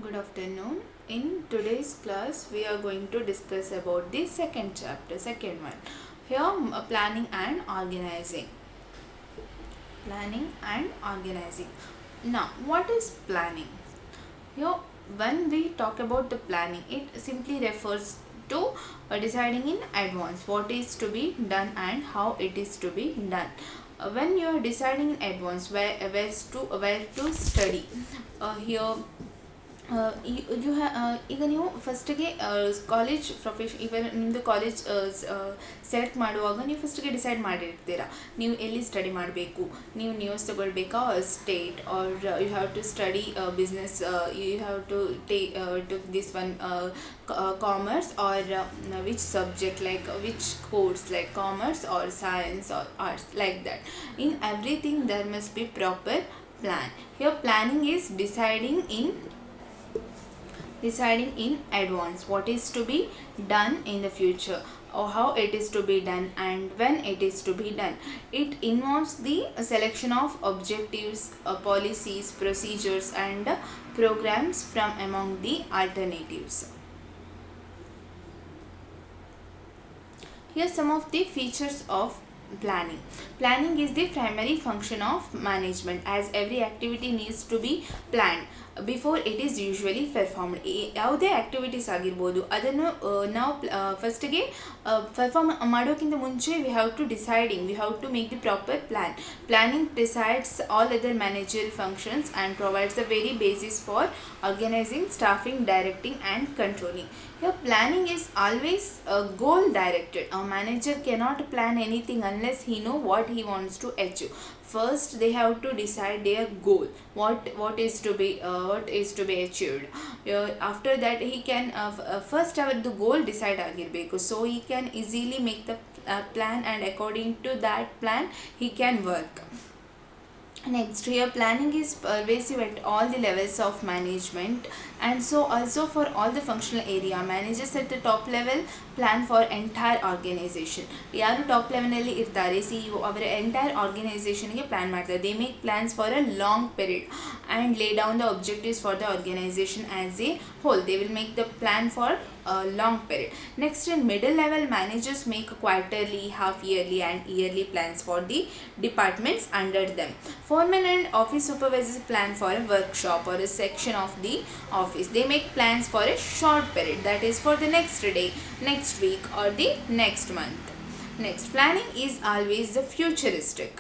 Good afternoon. In today's class, we are going to discuss about the second chapter, second one. Here, planning and organizing. Planning and organizing. Now, what is planning? Here, when we talk about the planning, it simply refers to deciding in advance what is to be done and how it is to be done. When you are deciding in advance where to study, here ಈಗ ನೀವು ಫಸ್ಟಿಗೆ college ಇವನ್ ನಿಮ್ಮದು college select ಮಾಡುವಾಗ ನೀವು ಫಸ್ಟಿಗೆ decide ಮಾಡಿರ್ತೀರ ನೀವು ಎಲ್ಲಿ study ಮಾಡಬೇಕು, ನೀವು ನ್ಯೂಸ್ ತೊಗೊಳ್ಬೇಕಾ state are you have to study business, you have to to this one commerce or which subject, like which course like commerce or science or arts, like that. In everything there must be proper plan. Here planning is deciding in advance what is to be done in the future, or how it is to be done and when it is to be done. It involves the selection of objectives, policies, procedures and programs from among the alternatives. Here some of the features of planning. Planning is the primary function of management, as every activity needs to be planned before it is usually performed. ಯಾವುದೇ activities ಆಗಿರ್ಬೋದು ಅದನ್ನು ನಾವು ಫಸ್ಟಿಗೆ perform ಮಾಡೋಕ್ಕಿಂತ ಮುಂಚೆ we have to make the proper plan. Planning decides all other managerial functions and provides the very basis for organizing, staffing, directing and controlling. Here planning is always goal directed. A manager cannot plan anything unless he know what he wants to achieve. First they have to decide their goal, what is to be achieved. After that he can first the goal decide agirbeku, so he can easily make the plan, and according to that plan he can work. Next, here planning is pervasive at all the levels of management, and so also for all the functional area. Managers at the top level plan for entire organization. ಯಾರು top ಲೆವೆಲಲ್ಲಿ ಇರ್ತಾರೆ, CEO, ಅವರ entire ಆರ್ಗನೈಸೇಷನ್ಗೆ plan ಮಾಡ್ತಾರೆ. They make plans for a long period and lay down the objectives for the organization as a whole. They will make the plan for long period. Next, in middle level, managers make quarterly, half yearly and yearly plans for the departments under them. Foremen and office supervisors plan for a workshop or a section of the office. They make plans for a short period, that is for the next day, next week or the next month. Next, planning is always the futuristic.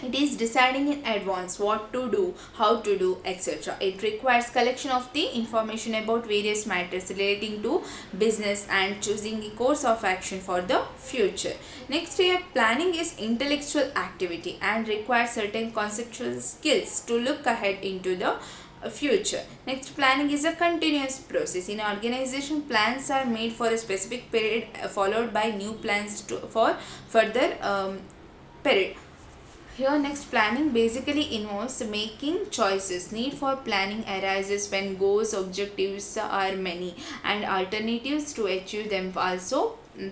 It is deciding in advance what to do, how to do, etc. It requires collection of the information about various matters relating to business and choosing a course of action for the future. Next, here planning is intellectual activity and requires certain conceptual skills to look ahead into the future. Next, planning is a continuous process. In organization, plans are made for a specific period, followed by new plans for further period. Here, next, planning basically involves making choices. Need for planning arises when goals, objectives are many and alternatives to achieve them also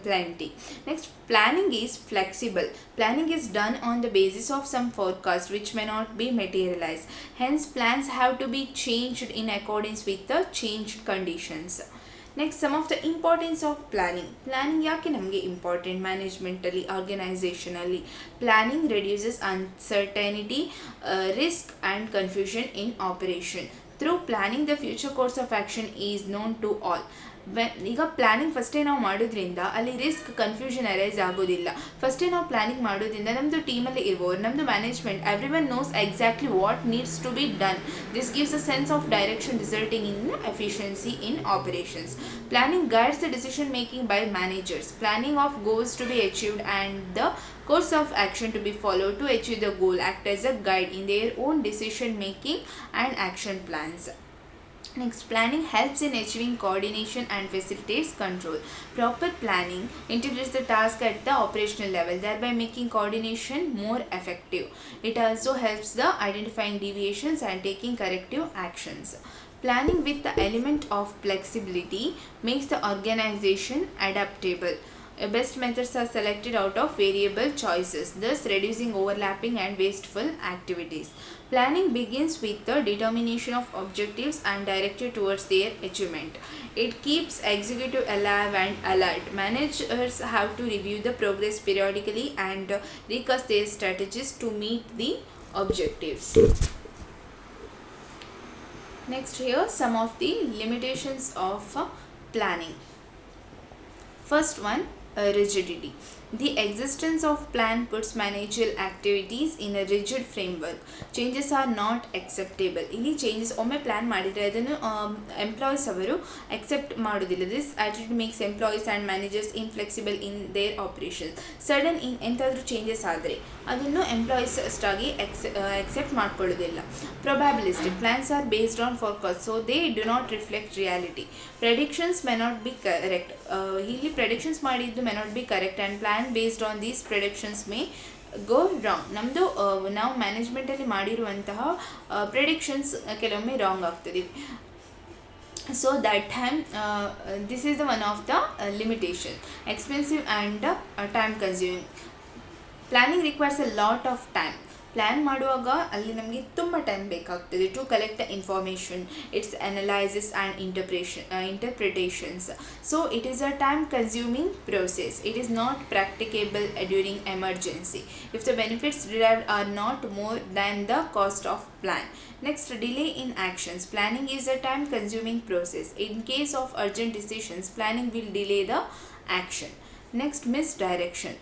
plenty. Next, planning is flexible. Planning is done on the basis of some forecast which may not be materialized. Hence, plans have to be changed in accordance with the changed conditions. Next, some of the importance of planning. Planning ಯಾಕೆ ನಮಗೆ important ಮ್ಯಾನೇಜ್ಮೆಂಟಲ್ಲಿ, ಆರ್ಗನೈಸೇಷನಲ್ಲಿ? Planning reduces uncertainty, risk and confusion in operation. Through planning the future course of action is known to all. ಈಗ planning ಫಸ್ಟೇ ನಾವು ಮಾಡೋದ್ರಿಂದ ಅಲ್ಲಿ risk, confusion arise ಆಗೋದಿಲ್ಲ. ಫಸ್ಟೇ ನಾವು ಪ್ಲ್ಯಾನಿಂಗ್ ಮಾಡೋದ್ರಿಂದ ನಮ್ಮದು ಟೀಮಲ್ಲಿ ಇರುವವರು, ನಮ್ಮದು management, everyone knows exactly what needs to be done. This gives a sense of direction resulting in efficiency in operations. Planning guides the decision making by managers. Planning of goals to be achieved and the course of action to be followed to achieve the goal act as a guide in their own decision making and action plans. Next, planning helps in achieving coordination and facilitates control. Proper planning integrates the task at the operational level, thereby making coordination more effective. It also helps the identifying deviations and taking corrective actions. Planning with the element of flexibility makes the organization adaptable. Best methods are selected out of variable choices, thus reducing overlapping and wasteful activities. Planning begins with the determination of objectives and directed towards their achievement. It keeps executive alive and alert. Managers have to review the progress periodically and recast their strategies to meet the objectives. Next, here some of the limitations of planning. First one, rigidity. The existence of plan puts managerial activities in a rigid framework. Changes are not acceptable. ಇಲ್ಲಿ changes ಒಮ್ಮೆ plan ಮಾಡಿದರೆ ಅದನ್ನು employees ಅವರು accept ಮಾಡೋದಿಲ್ಲ. This attitude makes employees and managers inflexible in their operations. Sudden ಎಂತಾದರೂ changes ಆದರೆ ಅದನ್ನು employees ಅಷ್ಟಾಗಿ accept ಮಾಡ್ಕೊಳ್ಳೋದಿಲ್ಲ. Probabilistic. Plans are based on forecasts, so they do not reflect reality. Predictions may not be correct. ಇಲ್ಲಿ predictions ಮಾಡಿದ್ದು may not be correct and plan based on these predictions may go wrong. ನಮ್ಮದು ನಾವು ಮ್ಯಾನೇಜ್ಮೆಂಟಲ್ಲಿ ಮಾಡಿರುವಂತಹ predictions ಕೆಲವೊಮ್ಮೆ wrong ಆಗ್ತದೆ. So that time this is the one of the limitation. Expensive and time consuming. Planning requires a lot of time. ಪ್ಲ್ಯಾನ್ ಮಾಡುವಾಗ ಅಲ್ಲಿ ನಮಗೆ ತುಂಬ ಟೈಮ್ ಬೇಕಾಗ್ತದೆ to collect the information, its analysis and interpretations. So it is a time consuming process. It is not practicable during emergency if the benefits derived are not more than the cost of plan. Next, delay in actions. Planning is a time consuming process. In case of urgent decisions, planning will delay the action. Next, misdirection.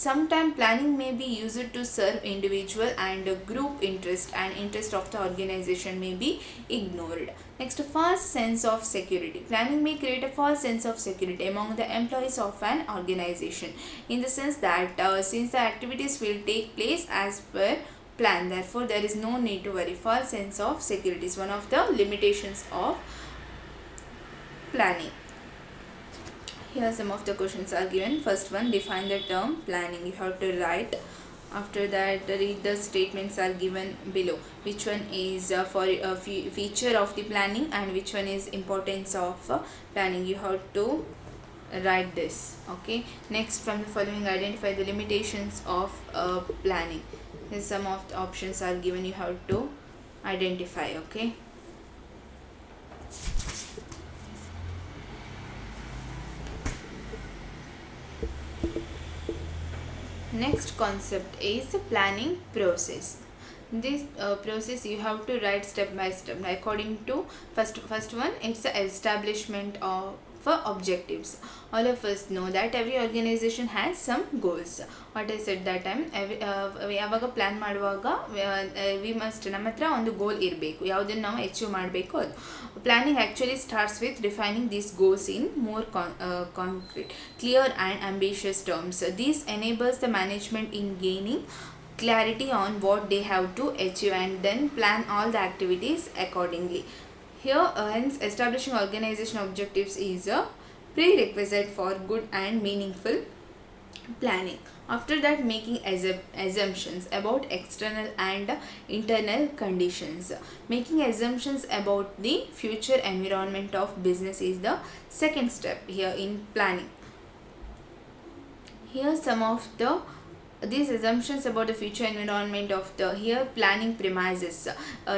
Sometimes planning may be used to serve individual and group interest, and interest of the organization may be ignored. Next, false sense of security. Planning may create a false sense of security among the employees of an organization, in the sense that since the activities will take place as per plan, therefore there is no need to worry. False sense of security is one of the limitations of planning. Here some of the questions are given. First one, define the term planning. You have to write. After that, read the statements are given below. Which one is for a feature of the planning and which one is importance of planning. You have to write this. Okay. Next, from the following, identify the limitations of planning. Here some of the options are given. You have to identify. Okay. Next concept is the planning process. This process you have to write step by step according to first one, it's the establishment of objectives. All of us know that every organization has some goals. What I said that time, ಯಾವಾಗ plan ಮಾಡುವಾಗ we must ನಮ್ಮ ಹತ್ರ ಒಂದು ಗೋಲ್ ಇರಬೇಕು, ಯಾವುದನ್ನು ನಾವು achieve ಮಾಡಬೇಕು. ಅದು planning actually starts with defining these goals in more concrete, clear and ambitious terms. This enables the management in gaining clarity on what they have to achieve and then plan all the activities accordingly. Here, hence, establishing organization objectives is a prerequisite for good and meaningful planning. After that, making assumptions about external and internal conditions. Making assumptions about the future environment of business is the second step here in planning. Here, some of these assumptions about the future environment of the here planning premises.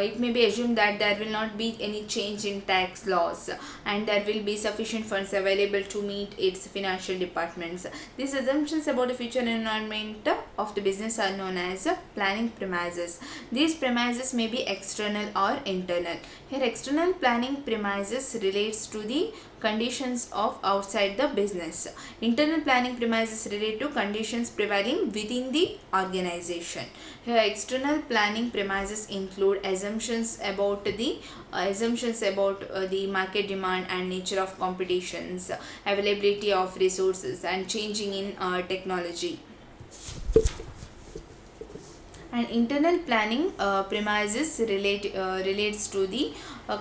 It may be assumed that there will not be any change in tax laws and there will be sufficient funds available to meet its financial departments. These assumptions about the future environment of the business are known as planning premises. These premises may be external or internal. Here, external planning premises relates to the conditions of outside the business. Internal planning premises relate to conditions prevailing within the organization. Here, external planning premises include assumptions about the market demand and nature of competitions, availability of resources and changing in technology. And internal planning premises relates to the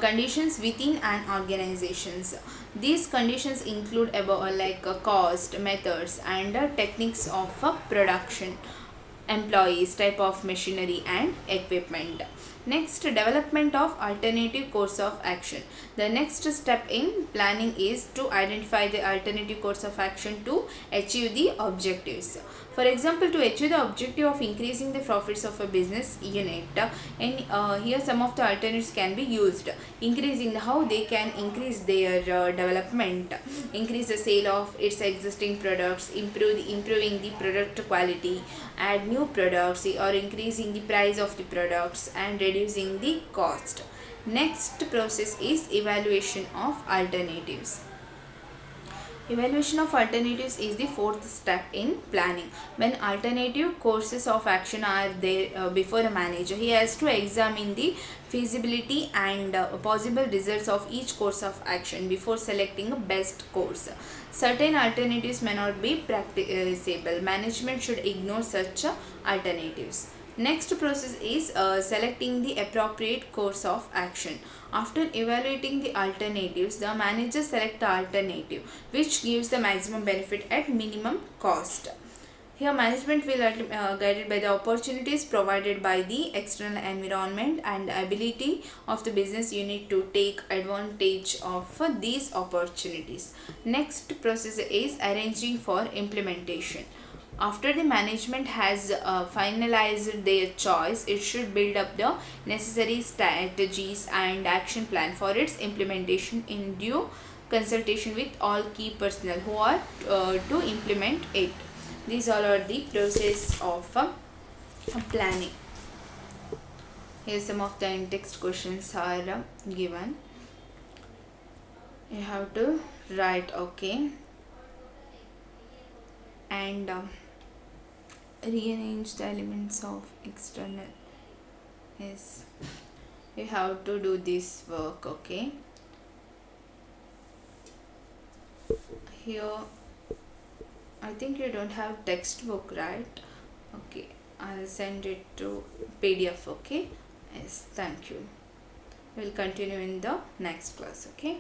conditions within an organizations. These conditions include cost, methods and techniques of production, employees, type of machinery and equipment. Next, development of alternative course of action. The next step in planning is to identify the alternative course of action to achieve the objectives. For example, to achieve the objective of increasing the profits of a business unit, here some of the alternatives can be used. Increasing how they can increase their development, increase the sale of its existing products, improving the product quality, add new products, or increasing the price of the products and reducing the cost. Next process is evaluation of alternatives. Evaluation of alternatives is the fourth step in planning. When alternative courses of action are there before a manager, he has to examine the feasibility and possible results of each course of action before selecting a best course. Certain alternatives may not be practicable. Management should ignore such alternatives. Next process is selecting the appropriate course of action. After evaluating the alternatives, the manager select the alternative which gives the maximum benefit at minimum cost. Here management will guided by the opportunities provided by the external environment and the ability of the business unit to take advantage of these opportunities. Next process is arranging for implementation. After the management has finalized their choice, it should build up the necessary strategies and action plan for its implementation in due consultation with all key personnel who are to implement it. These all are the process of planning. Here some of the in-text questions are given. You have to write okay and rearrange the elements of external. Yes, you have to do this work. Okay, here I think you don't have textbook, right? Okay, I'll send it to PDF. Okay, yes, thank you. We'll continue in the next class. Okay.